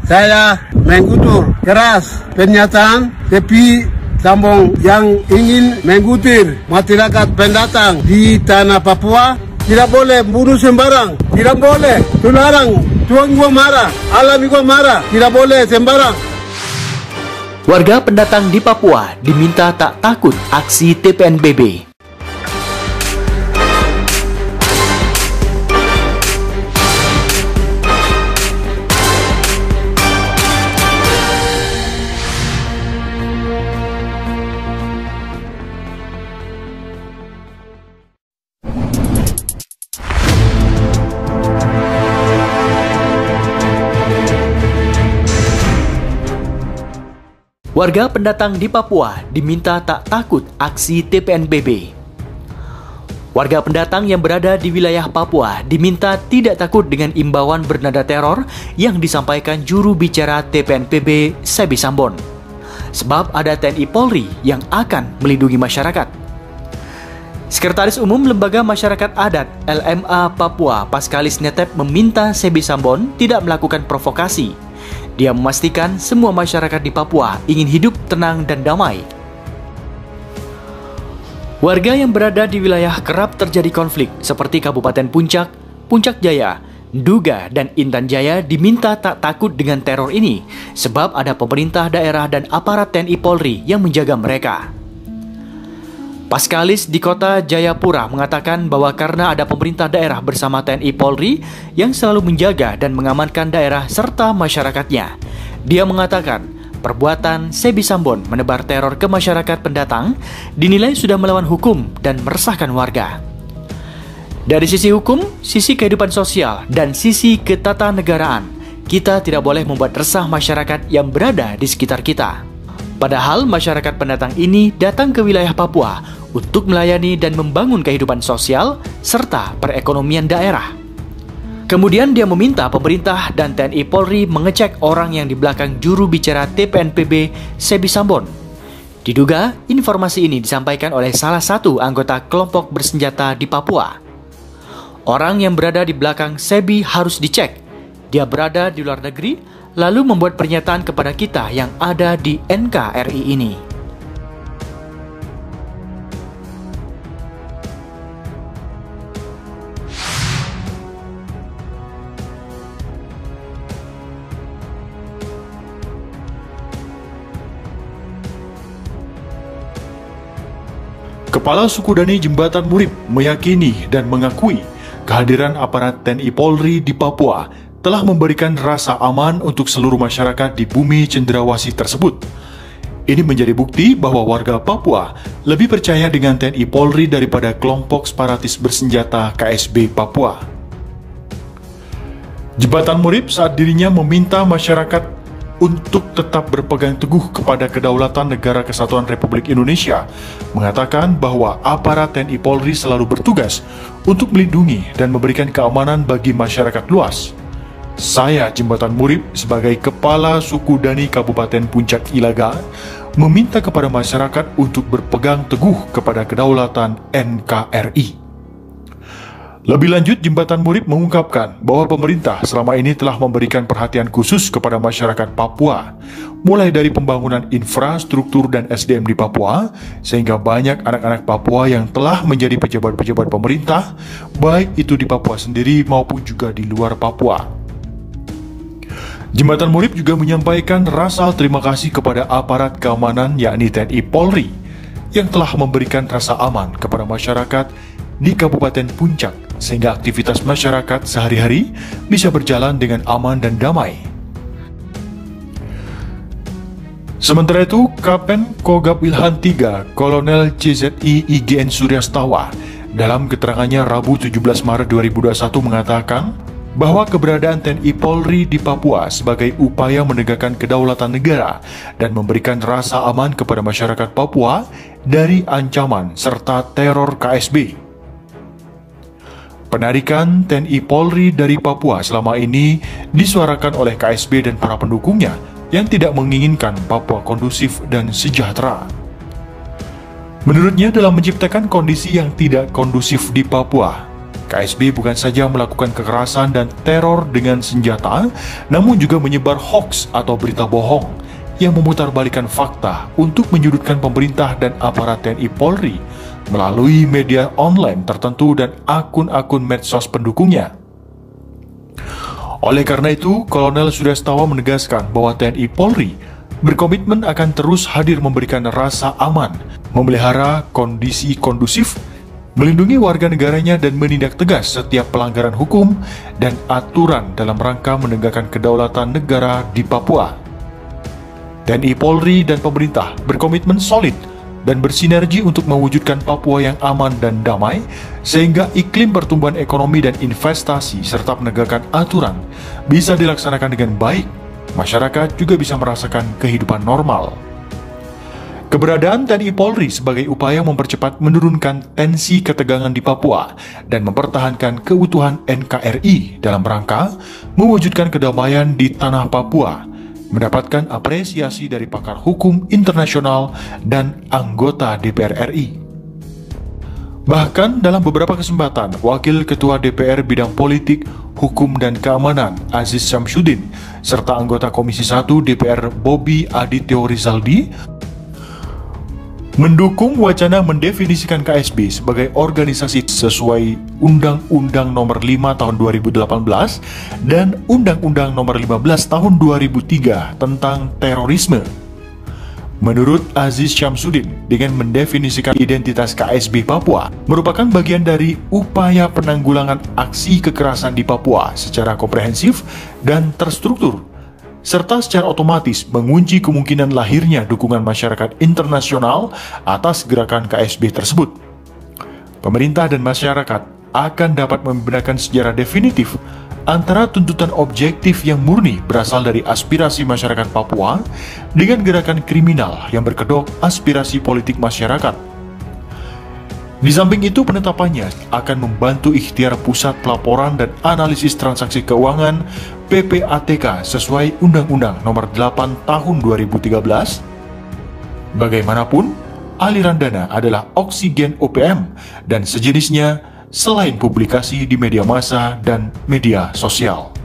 saya mengutuk keras pernyataan Sebi Sambon yang ingin mengusir masyarakat pendatang di tanah Papua. Tidak boleh bunuh sembarang, tidak boleh dilarang. Tuan gua marah, alam gua marah, tidak boleh sembarang. Warga pendatang di Papua diminta tak takut aksi TPNPB. Warga pendatang di Papua diminta tak takut aksi TPNPB. Warga pendatang yang berada di wilayah Papua diminta tidak takut dengan imbauan bernada teror yang disampaikan juru bicara TPNPB Sebi Sambon. Sebab ada TNI Polri yang akan melindungi masyarakat. Sekretaris Umum Lembaga Masyarakat Adat LMA Papua Paskalis Netep meminta Sebi Sambon tidak melakukan provokasi. Dia memastikan semua masyarakat di Papua ingin hidup tenang dan damai. Warga yang berada di wilayah kerap terjadi konflik seperti Kabupaten Puncak, Puncak Jaya, Nduga, dan Intan Jaya diminta tak takut dengan teror ini sebab ada pemerintah daerah dan aparat TNI Polri yang menjaga mereka. Paskalis di kota Jayapura mengatakan bahwa karena ada pemerintah daerah bersama TNI Polri yang selalu menjaga dan mengamankan daerah serta masyarakatnya. Dia mengatakan perbuatan Sebi Sambon menebar teror ke masyarakat pendatang dinilai sudah melawan hukum dan meresahkan warga. Dari sisi hukum, sisi kehidupan sosial, dan sisi ketatanegaraan, kita tidak boleh membuat resah masyarakat yang berada di sekitar kita. Padahal masyarakat pendatang ini datang ke wilayah Papua untuk melayani dan membangun kehidupan sosial serta perekonomian daerah. Kemudian dia meminta pemerintah dan TNI Polri mengecek orang yang di belakang juru bicara TPNPB Sebi Sambon. Diduga informasi ini disampaikan oleh salah satu anggota kelompok bersenjata di Papua. Orang yang berada di belakang Sebi harus dicek. Dia berada di luar negeri lalu membuat pernyataan kepada kita yang ada di NKRI ini. Kepala Suku Dani Jembatan Murib meyakini dan mengakui kehadiran aparat TNI Polri di Papua telah memberikan rasa aman untuk seluruh masyarakat di bumi cendrawasih tersebut. Ini menjadi bukti bahwa warga Papua lebih percaya dengan TNI Polri daripada kelompok separatis bersenjata KSB Papua. Jembatan Murib saat dirinya meminta masyarakat untuk tetap berpegang teguh kepada kedaulatan Negara Kesatuan Republik Indonesia, mengatakan bahwa aparat TNI Polri selalu bertugas untuk melindungi dan memberikan keamanan bagi masyarakat luas. Saya, Jembatan Murib, sebagai Kepala Suku Dani Kabupaten Puncak Ilaga, meminta kepada masyarakat untuk berpegang teguh kepada kedaulatan NKRI. Lebih lanjut, Jembatan Murib mengungkapkan bahwa pemerintah selama ini telah memberikan perhatian khusus kepada masyarakat Papua, mulai dari pembangunan infrastruktur dan SDM di Papua, sehingga banyak anak-anak Papua yang telah menjadi pejabat-pejabat pemerintah, baik itu di Papua sendiri maupun juga di luar Papua. Jembatan Murib juga menyampaikan rasa terima kasih kepada aparat keamanan yakni TNI Polri yang telah memberikan rasa aman kepada masyarakat di Kabupaten Puncak sehingga aktivitas masyarakat sehari-hari bisa berjalan dengan aman dan damai. Sementara itu, Kapen Kogab Wilhan III, Kolonel CZI IGN Suryastawa, dalam keterangannya Rabu 17 Maret 2021 mengatakan bahwa keberadaan TNI Polri di Papua sebagai upaya menegakkan kedaulatan negara dan memberikan rasa aman kepada masyarakat Papua dari ancaman serta teror KSB. Penarikan TNI Polri dari Papua selama ini disuarakan oleh KSB dan para pendukungnya yang tidak menginginkan Papua kondusif dan sejahtera. Menurutnya, dalam menciptakan kondisi yang tidak kondusif di Papua, KSB bukan saja melakukan kekerasan dan teror dengan senjata, namun juga menyebar hoaks atau berita bohong yang memutarbalikkan fakta untuk menyudutkan pemerintah dan aparat TNI Polri melalui media online tertentu dan akun-akun medsos pendukungnya. Oleh karena itu, Kolonel Suryastawa menegaskan bahwa TNI Polri berkomitmen akan terus hadir memberikan rasa aman, memelihara kondisi kondusif, melindungi warga negaranya dan menindak tegas setiap pelanggaran hukum dan aturan dalam rangka menegakkan kedaulatan negara di Papua. TNI Polri dan pemerintah berkomitmen solid dan bersinergi untuk mewujudkan Papua yang aman dan damai, sehingga iklim pertumbuhan ekonomi dan investasi serta penegakan aturan bisa dilaksanakan dengan baik. Masyarakat juga bisa merasakan kehidupan normal. Keberadaan TNI Polri sebagai upaya mempercepat menurunkan tensi ketegangan di Papua dan mempertahankan keutuhan NKRI dalam rangka mewujudkan kedamaian di tanah Papua mendapatkan apresiasi dari pakar hukum internasional dan anggota DPR RI. Bahkan dalam beberapa kesempatan, Wakil Ketua DPR Bidang Politik, Hukum dan Keamanan Aziz Syamsuddin serta anggota Komisi 1 DPR Bobi Adityo Rizaldi mendukung wacana mendefinisikan KSB sebagai organisasi sesuai Undang-Undang Nomor 5 Tahun 2018 dan Undang-Undang Nomor 15 Tahun 2003 tentang terorisme. Menurut Aziz Syamsuddin, dengan mendefinisikan identitas KSB Papua merupakan bagian dari upaya penanggulangan aksi kekerasan di Papua secara komprehensif dan terstruktur, serta secara otomatis mengunci kemungkinan lahirnya dukungan masyarakat internasional atas gerakan KSB tersebut. Pemerintah dan masyarakat akan dapat membedakan sejarah definitif antara tuntutan objektif yang murni berasal dari aspirasi masyarakat Papua dengan gerakan kriminal yang berkedok aspirasi politik masyarakat. Di samping itu, penetapannya akan membantu ikhtiar Pusat Pelaporan dan Analisis Transaksi Keuangan PPATK sesuai Undang-Undang Nomor 8 Tahun 2013. Bagaimanapun, aliran dana adalah oksigen OPM dan sejenisnya selain publikasi di media massa dan media sosial.